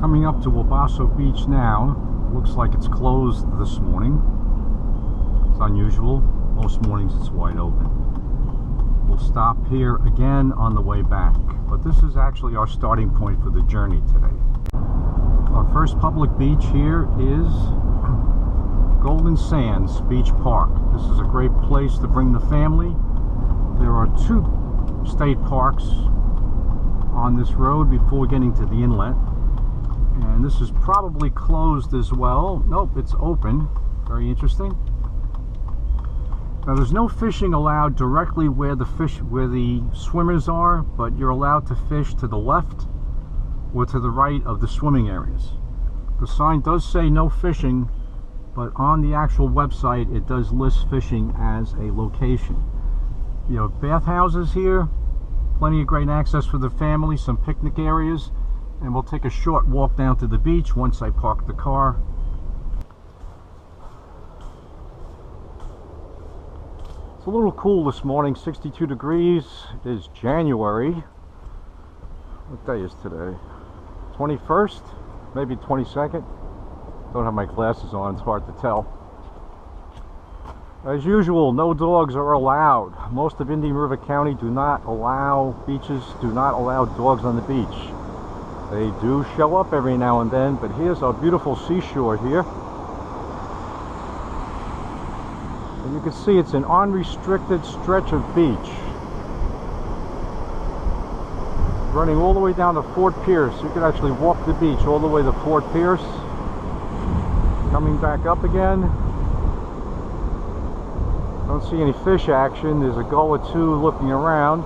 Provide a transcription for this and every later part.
Coming up to Wabasso Beach now. Looks like it's closed this morning. It's unusual. Most mornings it's wide open. We'll stop here again on the way back, but this is actually our starting point for the journey today. Our first public beach here is Golden Sands Beach Park. This is a great place to bring the family. There are two state parks on this road before getting to the inlet, and this is probably closed as well. Nope, it's open. Very interesting. Now there's no fishing allowed directly where the swimmers are, but you're allowed to fish to the left or to the right of the swimming areas. The sign does say no fishing, but on the actual website it does list fishing as a location. You have bathhouses here, plenty of great access for the family, some picnic areas, and we'll take a short walk down to the beach once I park the car. It's a little cool this morning, 62 degrees. It is January. What day is today? 21st? Maybe 22nd? Don't have my glasses on, it's hard to tell. As usual, no dogs are allowed. Most of Indian River County do not allow dogs on the beach. They do show up every now and then, but here's our beautiful seashore here. And you can see it's an unrestricted stretch of beach, running all the way down to Fort Pierce. You can actually walk the beach all the way to Fort Pierce. Coming back up again. Don't see any fish action. There's a gull or two looking around.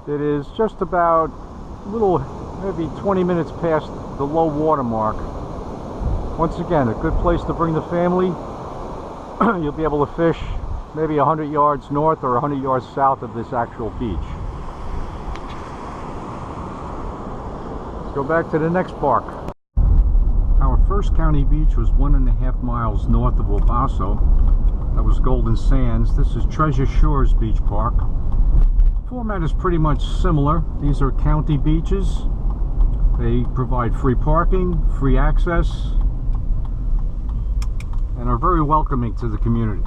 It is just about a little, maybe 20 minutes past the low water mark. Once again, a good place to bring the family. You'll be able to fish maybe 100 yards north or 100 yards south of this actual beach. Let's go back to the next park. Our first county beach was 1.5 miles north of Wabasso. That was Golden Sands. This is Treasure Shores Beach Park. Format is pretty much similar. These are county beaches. They provide free parking, free access, and are very welcoming to the community.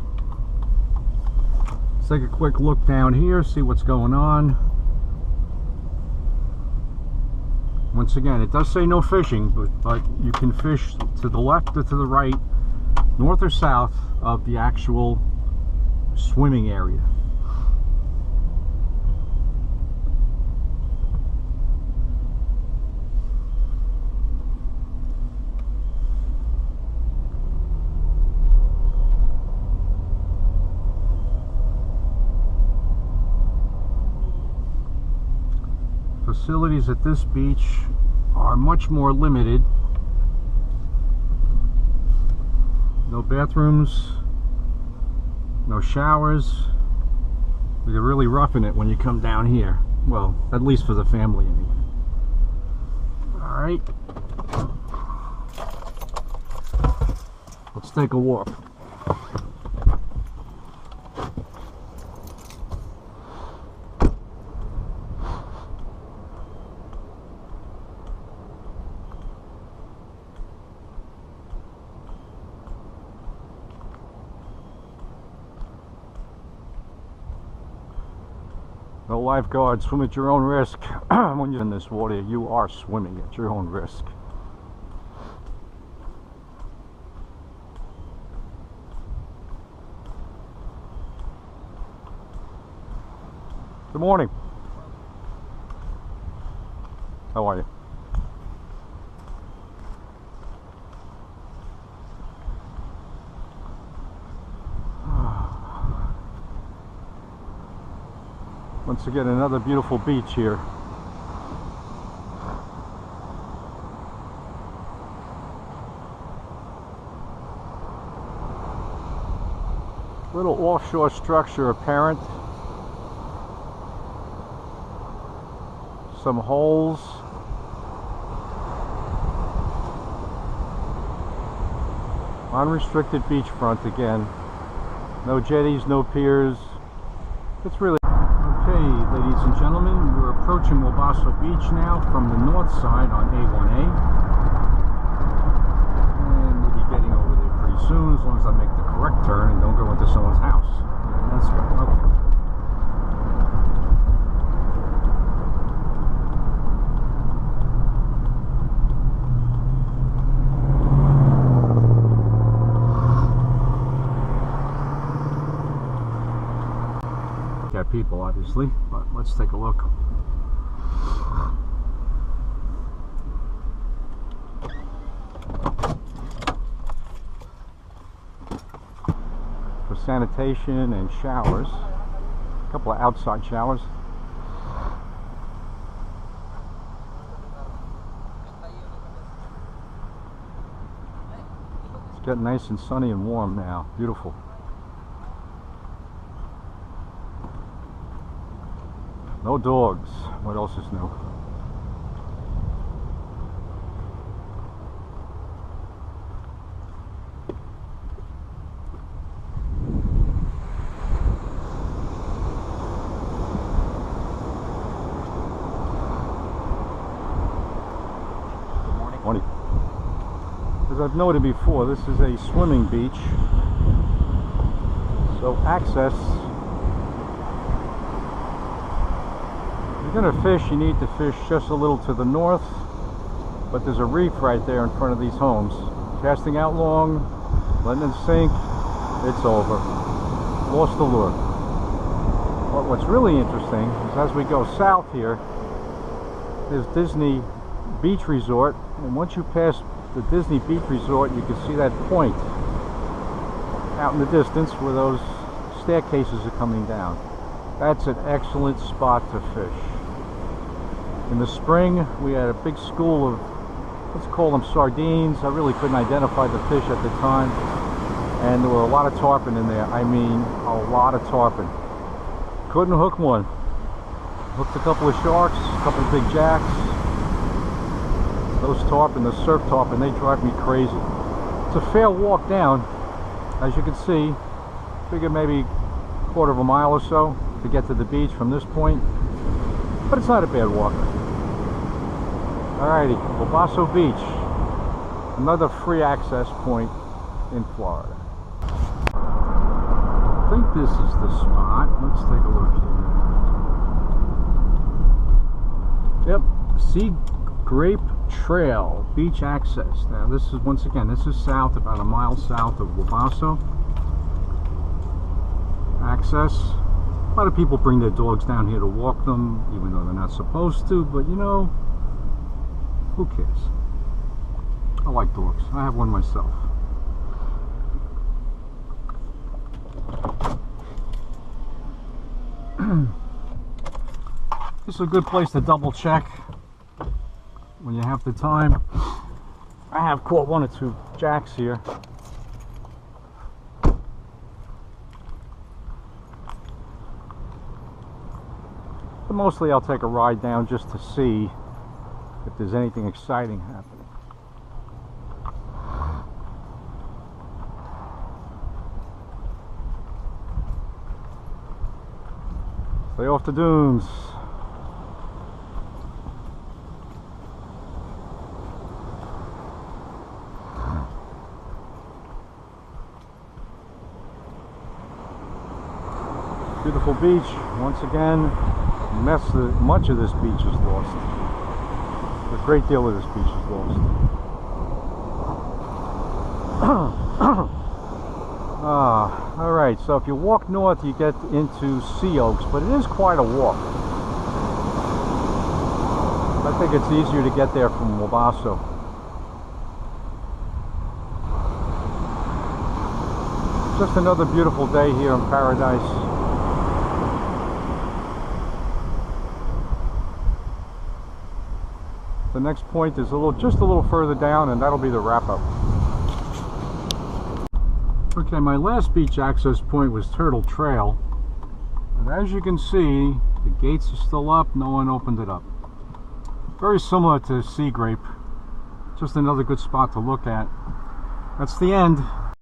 Let's take a quick look down here, see what's going on. Once again, it does say no fishing, but you can fish to the left or to the right, north or south of the actual swimming area. Facilities at this beach are much more limited. No bathrooms, no showers. You're really roughing it when you come down here. Well, at least for the family anyway. Alright. Let's take a walk. No lifeguards. Swim at your own risk. When you're in this water, you are swimming at your own risk. Good morning. How are you? Once again, another beautiful beach here. Little offshore structure apparent. Some holes. Unrestricted beachfront again. No jetties, no piers. It's really... Okay, ladies and gentlemen, we're approaching Wabasso Beach now from the north side on A1A. And we'll be getting over there pretty soon, as long as I make the correct turn and don't go into someone's house. Let's go. Okay. Got people, obviously, but let's take a look. For sanitation and showers, a couple of outside showers. It's getting nice and sunny and warm now. Beautiful. No dogs. What else is new? Good morning. As I've noted before, this is a swimming beach, so access. If you're going to fish, you need to fish just a little to the north, but there's a reef right there in front of these homes. Casting out long, letting it sink, it's over. Lost the lure. But what's really interesting is as we go south here, there's Disney Beach Resort, and once you pass the Disney Beach Resort, you can see that point out in the distance where those staircases are coming down. That's an excellent spot to fish. In the spring, we had a big school of, let's call them sardines. I really couldn't identify the fish at the time. And there were a lot of tarpon in there. I mean, a lot of tarpon. Couldn't hook one. Hooked a couple of sharks, a couple of big jacks. Those tarpon, the surf tarpon, they drive me crazy. It's a fair walk down. As you can see, figure maybe a quarter of a mile or so to get to the beach from this point. But it's not a bad walk. Alrighty, Wabasso Beach, another free access point in Florida. I think this is the spot. Let's take a look here. Yep, see Grape Trail, beach access. Now this is, once again, this is south, about a mile south of Wabasso. Access. A lot of people bring their dogs down here to walk them, even though they're not supposed to, but you know, who cares? I like dogs. I have one myself. This is a good place to double check when you have the time. I have caught one or two jacks here. But mostly I'll take a ride down just to see if there's anything exciting happening. Stay off the dunes. Beautiful beach once again. Much of this beach is lost. A great deal of this beach is lost. Alright, so if you walk north you get into Sea Oaks, but it is quite a walk. I think it's easier to get there from Wabasso. Just another beautiful day here in paradise. The next point is just a little further down, and that'll be the wrap-up. Okay, my last beach access point was Turtle Trail. And as you can see, the gates are still up, no one opened it up. Very similar to Sea Grape. Just another good spot to look at. That's the end.